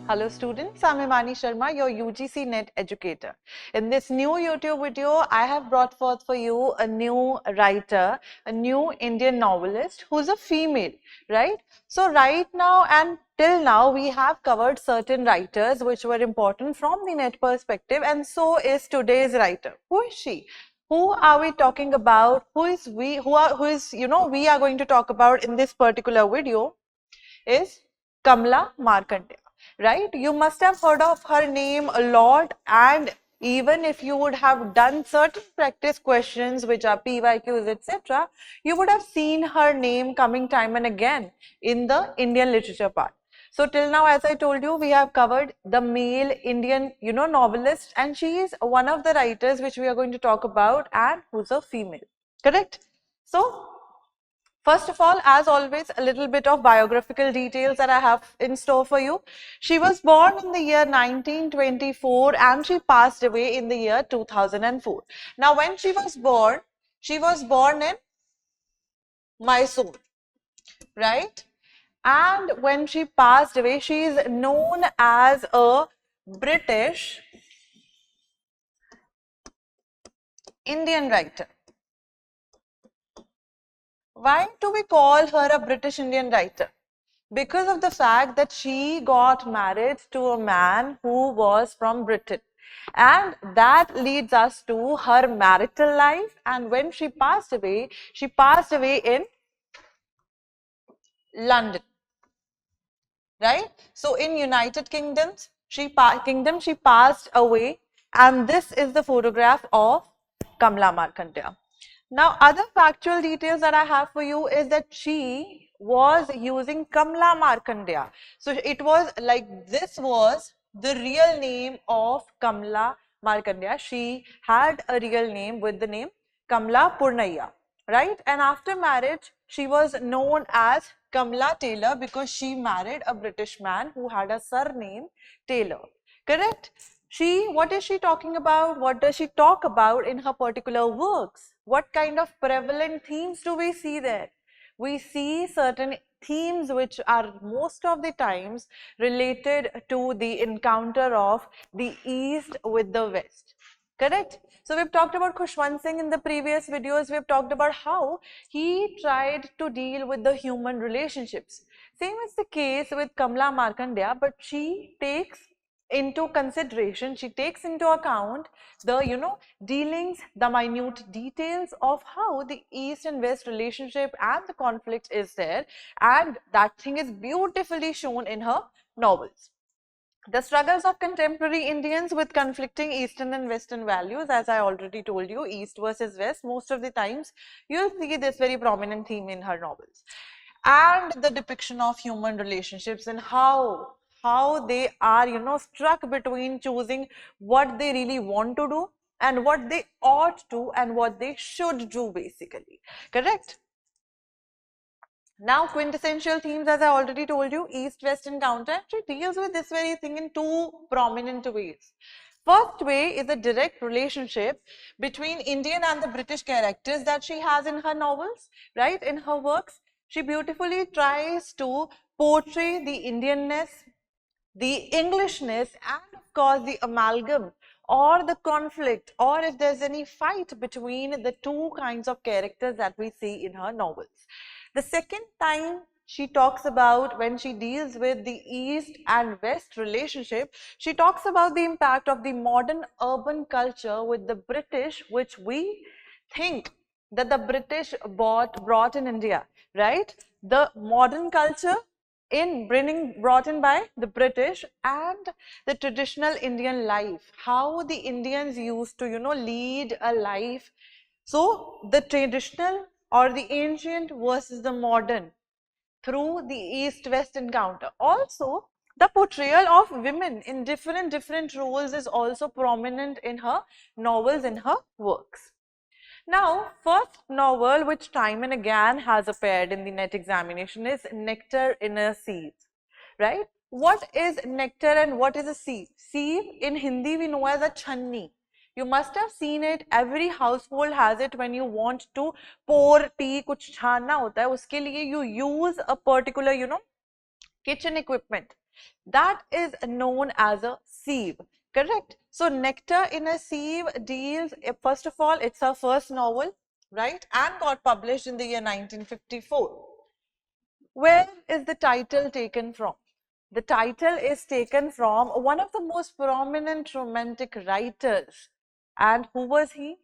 Hello students, I'm Himani Sharma, your UGC NET educator. In this new YouTube video, I have brought forth for you a new writer, a new Indian novelist who's a female, right? So right now and till now, we have covered certain writers which were important from the NET perspective, and so is today's writer. Who is she? Who are we talking about? Who is we are going to talk about in this particular video is Kamala Markandaya, right? You must have heard of her name a lot, and even if you would have done certain practice questions which are PYQs, etc., you would have seen her name coming time and again in the Indian literature part. So till now, as I told you, we have covered the male Indian, novelist, and she is one of the writers which we are going to talk about and who's a female, correct? So first of all, as always, a little bit of biographical details that I have in store for you. She was born in the year 1924 and she passed away in the year 2004. Now, when she was born in Mysore, right? And when she passed away, she is known as a British Indian writer. Why do we call her a British Indian writer? Because of the fact that she got married to a man who was from Britain. And that leads us to her marital life. And when she passed away in London, right? So in United Kingdom, she passed away. And this is the photograph of Kamala Markandaya. Now, other factual details that I have for you is that she was using Kamala Markandaya. So, it was like this was the real name of Kamala Markandaya. She had a real name with the name Kamala Purnaiya, right? And after marriage, she was known as Kamala Taylor because she married a British man who had a surname Taylor, correct? What is she talking about? What does she talk about in her particular works? What kind of prevalent themes do we see there? We see certain themes which are most of the times related to the encounter of the East with the West. Correct? So we've talked about Khushwant Singh in the previous videos. We've talked about how he tried to deal with the human relationships. Same is the case with Kamala Markandaya, but she takes into consideration, she takes into account the dealings, the minute details of how the East and West relationship and the conflict is there, and that thing is beautifully shown in her novels. The struggles of contemporary Indians with conflicting Eastern and Western values, as I already told you, East versus West, most of the times you'll see this very prominent theme in her novels. And the depiction of human relationships and how they are, struck between choosing what they really want to do and what they ought to and what they should do, basically, correct? Now, quintessential themes, as I already told you, East-West encounter, she deals with this very thing in two prominent ways. First way is a direct relationship between Indian and the British characters that she has in her novels, right, in her works. She beautifully tries to portray the Indianness, the Englishness, and of course the amalgam or the conflict, or if there's any fight between the two kinds of characters that we see in her novels. The second time she talks about, when she deals with the East and West relationship, she talks about the impact of the modern urban culture with the British, which we think that the British brought in India, right? The modern culture brought in by the British, and the traditional Indian life, how the Indians used to, lead a life. So the traditional or the ancient versus the modern through the East-West encounter. Also, the portrayal of women in different roles is also prominent in her novels, in her works. Now, first novel which time and again has appeared in the NET examination is Nectar in a Sieve, right? What is nectar and what is a sieve? Sieve in Hindi we know as a channi. You must have seen it. Every household has it. When you want to pour tea, कुछ छानना होता है, उसके लिए you use a particular, kitchen equipment. That is known as a sieve, correct? So Nectar in a Sieve deals, first of all, it's her first novel, right? And got published in the year 1954. Where is the title taken from? The title is taken from one of the most prominent romantic writers. And who was he?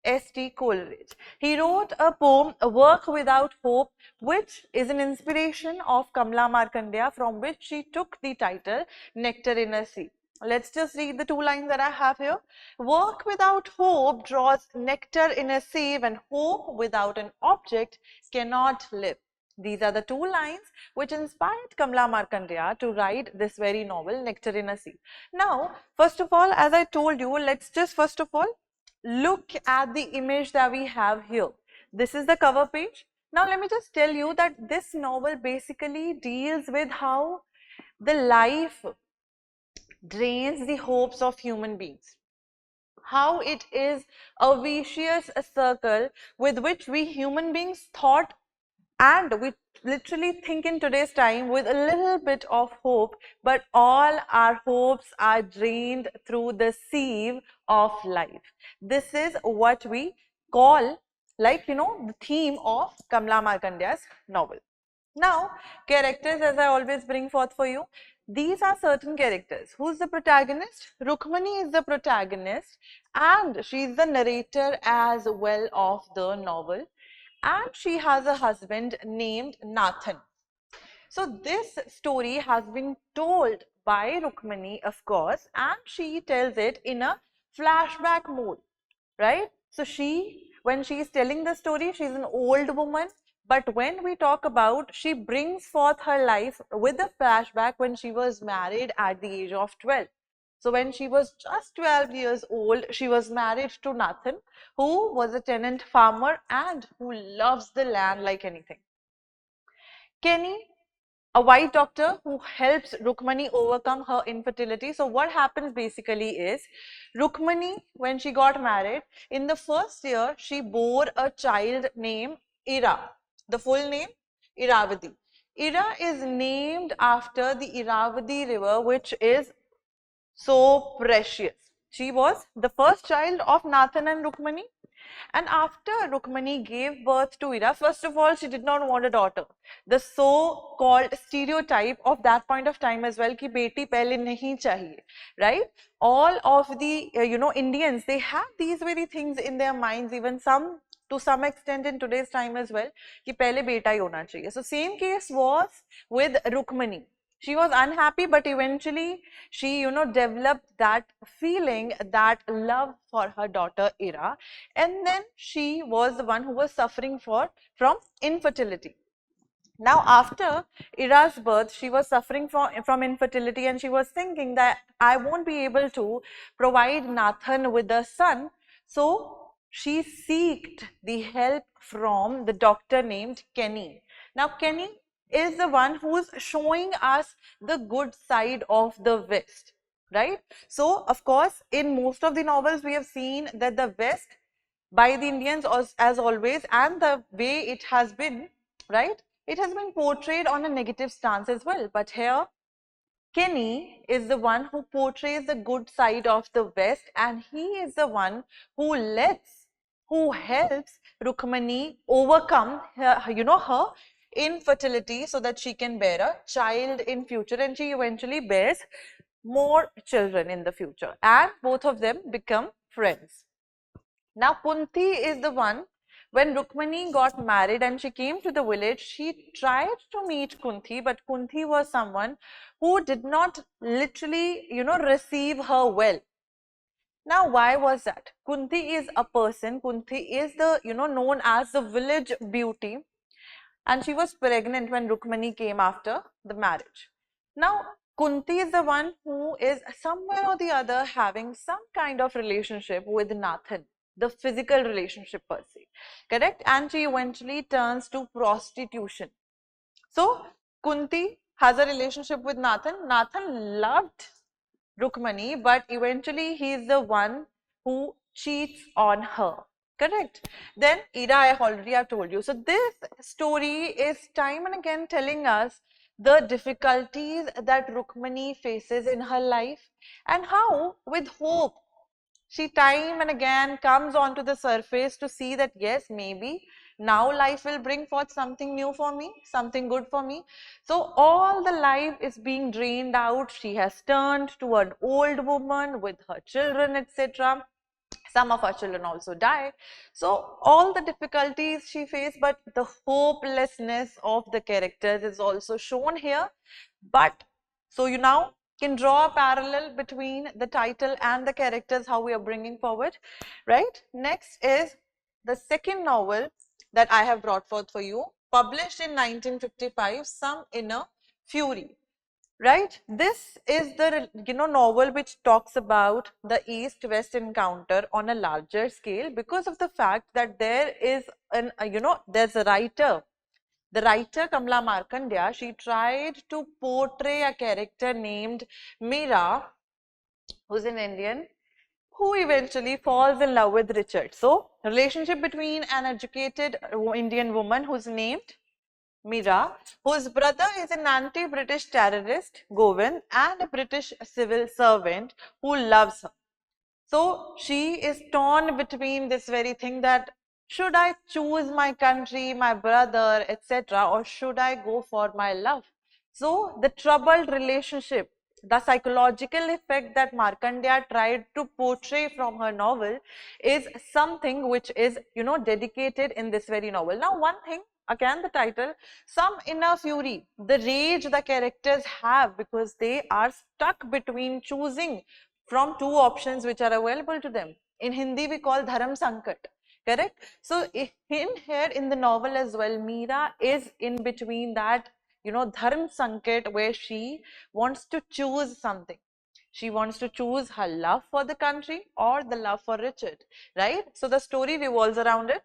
S.T. Coleridge. He wrote a poem, A Work Without Hope, which is an inspiration of Kamala Markandaya, from which she took the title Nectar in a Sea. Let's just read the two lines that I have here. Work without hope draws nectar in a sieve, and hope without an object cannot live. These are the two lines which inspired Kamala Markandaya to write this very novel, Nectar in a Sea. Now, first of all, as I told you, let's just first of all look at the image that we have here. This is the cover page. Now, let me just tell you that this novel basically deals with how the life drains the hopes of human beings. How it is a vicious circle with which we human beings thought, and we literally think in today's time with a little bit of hope, but all our hopes are drained through the sieve of life. This is what we call, like, the theme of Kamala Markandaya's novel. Now, characters, as I always bring forth for you, these are certain characters. Who's the protagonist? Rukmani is the protagonist, and she is the narrator as well of the novel. And she has a husband named Nathan. So this story has been told by Rukmani, of course, and she tells it in a flashback mode, right? So when she is telling the story, she's an old woman, but when we talk about, she brings forth her life with a flashback when she was married at the age of 12. So when she was just 12 years old, she was married to Nathan, who was a tenant farmer and who loves the land like anything. Kenny, a white doctor who helps Rukmani overcome her infertility. So what happens basically is, Rukmani, when she got married, in the first year, she bore a child named Ira. The full name, Iravadi. Ira is named after the Iravadi river, which is so precious. She was the first child of Nathan and Rukmani. And after Rukmani gave birth to Ira, first of all, she did not want a daughter. The so-called stereotype of that point of time as well, ki beti pehle nahi chahiye, right? All of the, Indians, they have these very things in their minds, even some, to some extent in today's time as well, ki pehle beta hi hona chahiye. So same case was with Rukmani. She was unhappy, but eventually she, developed that feeling, that love for her daughter Ira, and then she was the one who was suffering from infertility. Now, after Ira's birth, she was suffering from infertility, and she was thinking that I won't be able to provide Nathan with a son. So she sought the help from the doctor named Kenny. Now, Kenny is the one who's showing us the good side of the West, right? So, of course, in most of the novels, we have seen that the West by the Indians, as always, and the way it has been, right? It has been portrayed on a negative stance as well. But here, Kenny is the one who portrays the good side of the West, and he is the one who helps Rukmani overcome her infertility so that she can bear a child in future, and she eventually bears more children in the future, and both of them become friends. Now, Kunti is the one, when Rukmani got married and she came to the village, she tried to meet Kunti, but Kunti was someone who did not literally, receive her well. Now, why was that? Kunti is a person, Kunti is the, known as the village beauty, and she was pregnant when Rukmani came after the marriage. Now, Kunti is the one who is somewhere or the other having some kind of relationship with Nathan, the physical relationship per se, correct? And she eventually turns to prostitution. So, Kunti has a relationship with Nathan. Nathan loved Rukmani, but eventually he is the one who cheats on her. Correct. Then Ira, I already have told you. So this story is time and again telling us the difficulties that Rukmani faces in her life, and how with hope she time and again comes onto the surface to see that yes, maybe now life will bring forth something new for me, something good for me. So all the life is being drained out. She has turned to an old woman with her children, etc. Some of her children also die. So all the difficulties she faced, but the hopelessness of the characters is also shown here. But so you now can draw a parallel between the title and the characters, how we are bringing forward, right? Next is the second novel that I have brought forth for you, published in 1955, Some Inner Fury. Right, this is the novel which talks about the East-West encounter on a larger scale, because of the fact that there is an there's a writer, the writer Kamala Markandaya. She tried to portray a character named Meera, who's an Indian, who eventually falls in love with Richard. So relationship between an educated Indian woman who's named Meera, whose brother is an anti-British terrorist, Govind, and a British civil servant who loves her. So she is torn between this very thing, that should I choose my country, my brother, etc., or should I go for my love? So the troubled relationship, the psychological effect that Markandaya tried to portray from her novel is something which is, dedicated in this very novel. Now, one thing, again the title, Some Inner Fury, the rage the characters have because they are stuck between choosing from two options which are available to them. In Hindi, we call Dharam Sankat, correct? So, in here in the novel as well, Meera is in between that, Dharam Sankat, where she wants to choose something. She wants to choose her love for the country or the love for Richard, right? So, the story revolves around it.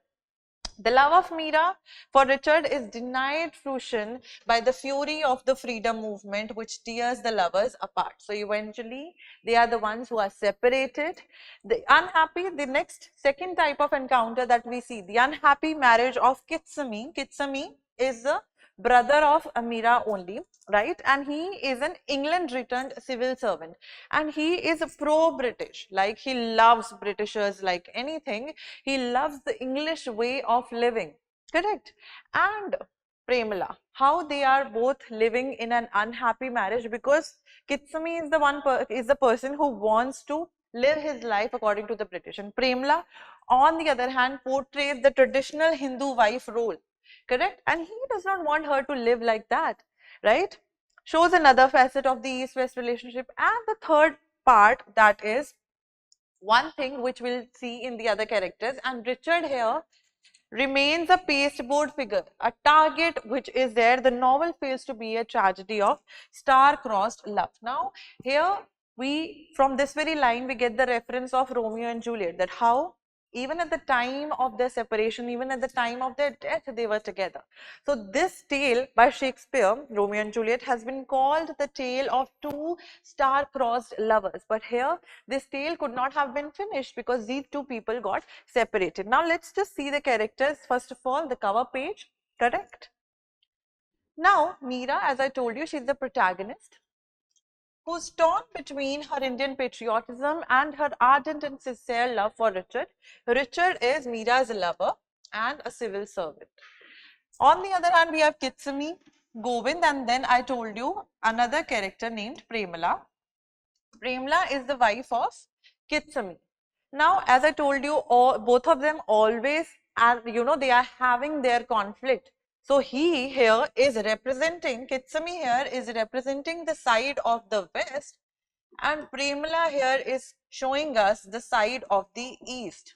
The love of Meera for Richard is denied fruition by the fury of the freedom movement, which tears the lovers apart. So eventually, they are the ones who are separated. The unhappy, the next second type of encounter that we see, the unhappy marriage of Kitsami. Kitsami is the brother of Meera only, right? And he is an England returned civil servant, and he is pro-British, like he loves Britishers like anything. He loves the English way of living, correct? And Premila, how they are both living in an unhappy marriage, because Kitsami is the person who wants to live his life according to the British, and Premila, on the other hand, portrays the traditional Hindu wife role, correct? And he does not want her to live like that, right? Shows another facet of the East-West relationship. And the third part, that is one thing which we'll see in the other characters, and Richard here remains a pasteboard figure, a target which is there. The novel fails to be a tragedy of star-crossed love. Now, here from this very line, we get the reference of Romeo and Juliet, that how even at the time of their separation, even at the time of their death, they were together. So this tale by Shakespeare, Romeo and Juliet, has been called the tale of two star-crossed lovers. But here, this tale could not have been finished because these two people got separated. Now, let's just see the characters. First of all, the cover page, correct? Now, Meera, as I told you, she's the protagonist, who's torn between her Indian patriotism and her ardent and sincere love for Richard. Richard is Meera's lover and a civil servant. On the other hand, we have Kitsami, Govind, and then I told you another character named Premila. Premila is the wife of Kitsami. Now, as I told you, both of them always are, they are having their conflict. So he here is representing, Kitsami here is representing the side of the West, and Premila here is showing us the side of the East.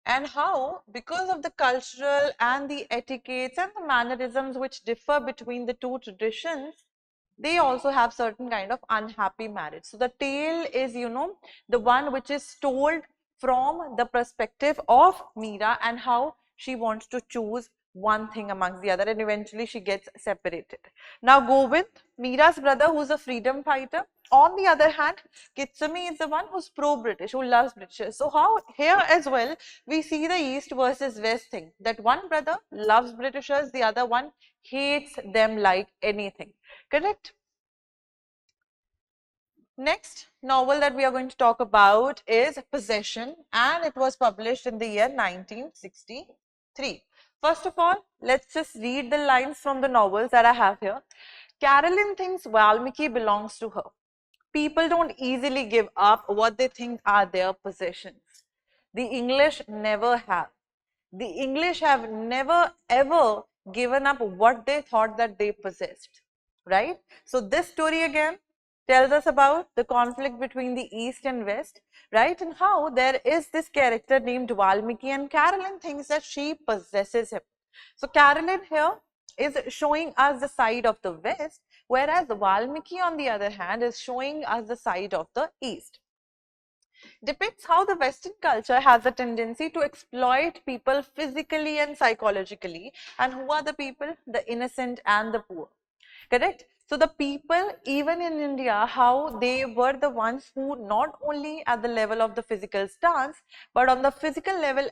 And how, because of the cultural and the etiquettes and the mannerisms which differ between the two traditions, they also have certain kind of unhappy marriage. So the tale is, the one which is told from the perspective of Meera and how she wants to choose one thing amongst the other, and eventually she gets separated. Now Govind, Meera's brother, who's a freedom fighter. On the other hand, Kitsumi is the one who's pro-British, who loves Britishers. So how here as well, we see the East versus West thing, that one brother loves Britishers, the other one hates them like anything. Correct? Next novel that we are going to talk about is Possession, and it was published in the year 1963. First of all, let's just read the lines from the novels that I have here. Carolyn thinks Valmiki belongs to her. People don't easily give up what they think are their possessions. The English never have. The English have never ever given up what they thought that they possessed, right? So this story again tells us about the conflict between the East and West, right? And how there is this character named Valmiki, and Carolyn thinks that she possesses him. So Carolyn here is showing us the side of the West, whereas Valmiki on the other hand is showing us the side of the East. Depicts how the Western culture has a tendency to exploit people physically and psychologically. And who are the people? The innocent and the poor. Correct? So the people, even in India, how they were the ones who not only at the level of the physical stance, but on the physical level,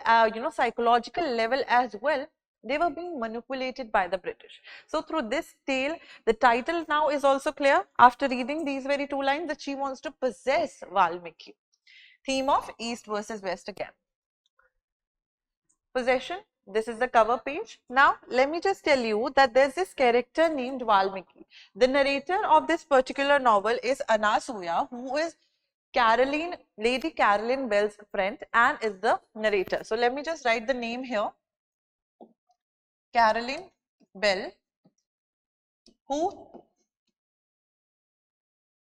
psychological level as well, they were being manipulated by the British. So through this tale, the title now is also clear after reading these very two lines that she wants to possess Valmiki. Theme of East versus West again. Possession, this is the cover page. Now, let me just tell you that there's this character named Valmiki. The narrator of this particular novel is Anasuya, who is Lady Caroline Bell's friend and is the narrator. So, let me just write the name here. Caroline Bell, who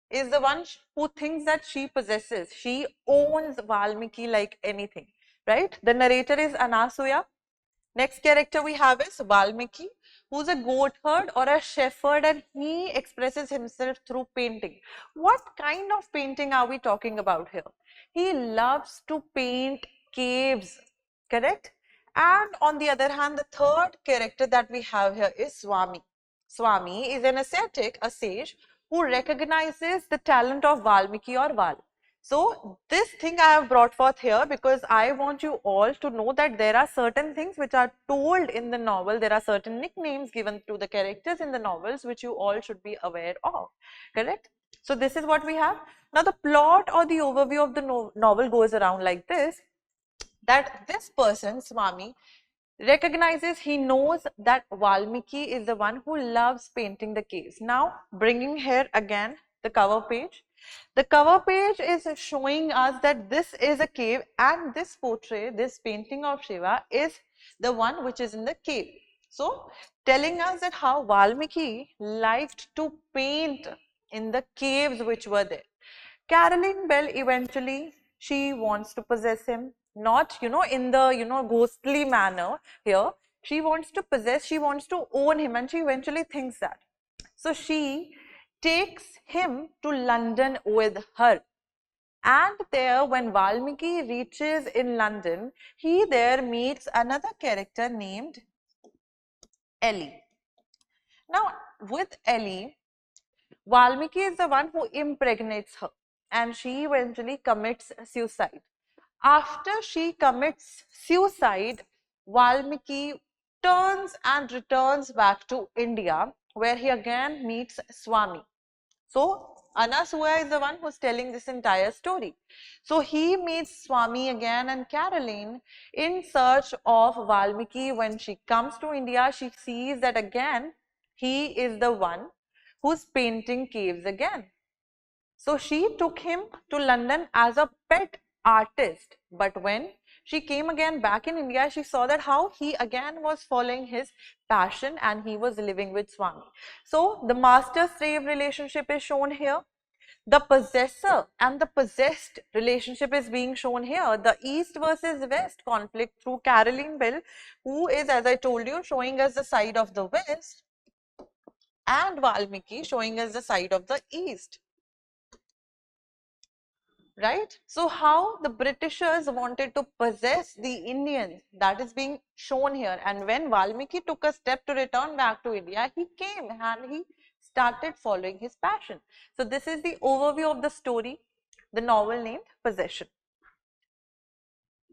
is the one who thinks that she possesses, she owns Valmiki like anything, right? The narrator is Anasuya. Next character we have is Valmiki, who's a goat herd or a shepherd, and he expresses himself through painting. What kind of painting are we talking about here? He loves to paint caves, correct? And on the other hand, the third character that we have here is Swami. Swami is an ascetic, a sage, who recognizes the talent of Valmiki or Val. So this thing I have brought forth here because I want you all to know that there are certain things which are told in the novel, there are certain nicknames given to the characters in the novels which you all should be aware of, correct? So this is what we have. Now the plot or the overview of the novel goes around like this, that this person, Swami, recognizes, he knows that Valmiki is the one who loves painting the caves. Now bringing here again the cover page. The cover page is showing us that this is a cave, and this portrait, this painting of Shiva is the one which is in the cave. So telling us that how Valmiki liked to paint in the caves which were there. Caroline Bell eventually, she wants to possess him, not in the ghostly manner here. She wants to possess, she wants to own him, and she eventually thinks that. So she takes him to London with her. And there, when Valmiki reaches in London, he there meets another character named Ellie. Now, with Ellie, Valmiki is the one who impregnates her, and she eventually commits suicide. After she commits suicide, Valmiki turns and returns back to India, where he again meets Swami. So Anasuya is the one who's telling this entire story. So he meets Swami again and Caroline in search of Valmiki. When she comes to India, she sees that again he is the one who's painting caves again. So she took him to London as a pet artist, but when she came again back in India, she saw that how he again was following his passion and he was living with Swami. So the master-slave relationship is shown here. The possessor and the possessed relationship is being shown here. The East versus West conflict through Caroline Bell, who is, as I told you, showing us the side of the West, and Valmiki showing us the side of the East. right? So how the Britishers wanted to possess the Indians, that is being shown here. And when Valmiki took a step to return back to India, he came and he started following his passion. So this is the overview of the story, the novel named Possession.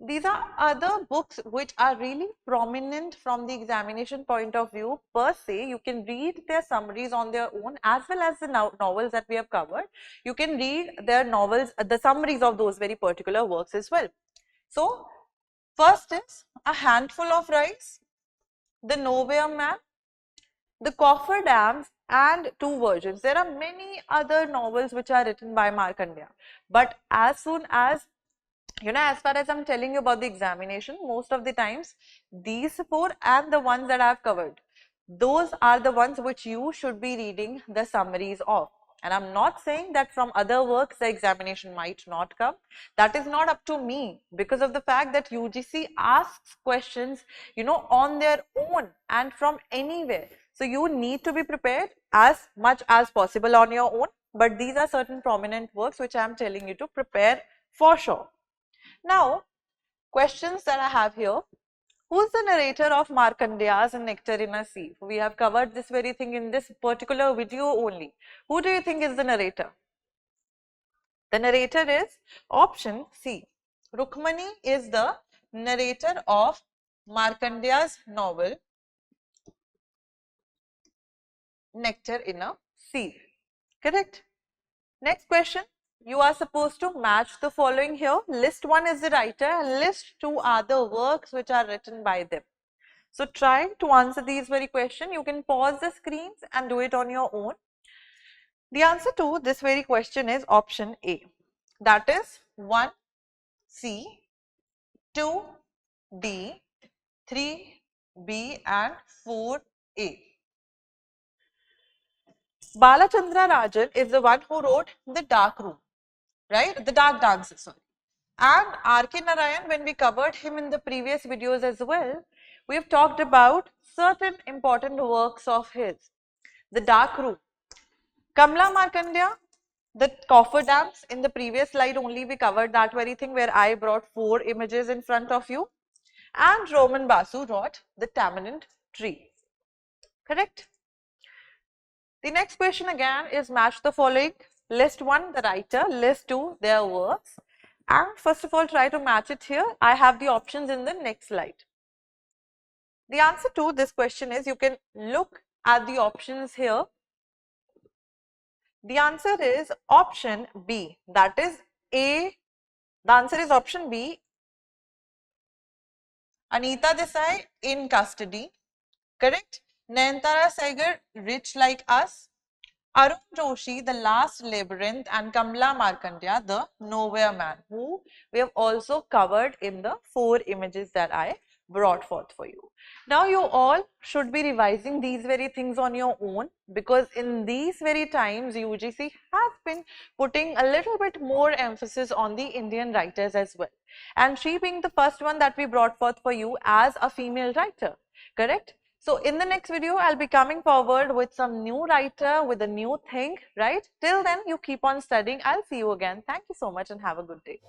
These are other books which are really prominent from the examination point of view per se. You can read their summaries on their own, as well as the novels that we have covered. You can read their novels, the summaries of those very particular works as well. So, first is A Handful of Rice, The Nowhere Man, The Coffer Dams, and Two Virgins. There are many other novels which are written by Markandaya, but as soon as as far as I'm telling you about the examination, most of the times these four and the ones that I've covered, those are the ones which you should be reading the summaries of. And I'm not saying that from other works the examination might not come. That is not up to me, because of the fact that UGC asks questions, on their own and from anywhere. So you need to be prepared as much as possible on your own. But these are certain prominent works which I'm telling you to prepare for sure. Now, questions that I have here. Who's the narrator of Markandaya's Nectar in a Sieve? We have covered this very thing in this particular video only. Who do you think is the narrator? The narrator is option C. Rukmani is the narrator of Markandaya's novel Nectar in a Sieve. Correct? Next question. You are supposed to match the following here. List 1 is the writer and list 2 are the works which are written by them. So try to answer these very questions. You can pause the screens and do it on your own. The answer to this very question is option A. That is 1 C, 2 D, 3 B and 4 A. Balachandra Rajan is the one who wrote The Dark Room, right? The Dark Dances, sorry. And R.K. Narayan, when we covered him in the previous videos as well, we've talked about certain important works of his. The Dark Room. Kamala Markandaya, The Coffer Dams. In the previous slide only we covered that very thing where I brought 4 images in front of you. And Roman Basu wrote The Tamarind Tree. Correct? The next question again is match the following. List 1 the writer, list 2 their works. And first of all, try to match it here. I have the options in the next slide. The answer to this question is, you can look at the options here. The answer is option B. That is A. The answer is option B. Anita Desai, In Custody. Correct? Nayantara Saigar, Rich Like Us. Arun Joshi, The Last Labyrinth, and Kamala Markandaya, The Nowhere Man, who we have also covered in the 4 images that I brought forth for you. Now you all should be revising these very things on your own, because in these very times UGC has been putting a little bit more emphasis on the Indian writers as well. And she being the first one that we brought forth for you as a female writer, correct? So in the next video, I'll be coming forward with some new writer, with a new thing, right? Till then, you keep on studying. I'll see you again. Thank you so much and have a good day.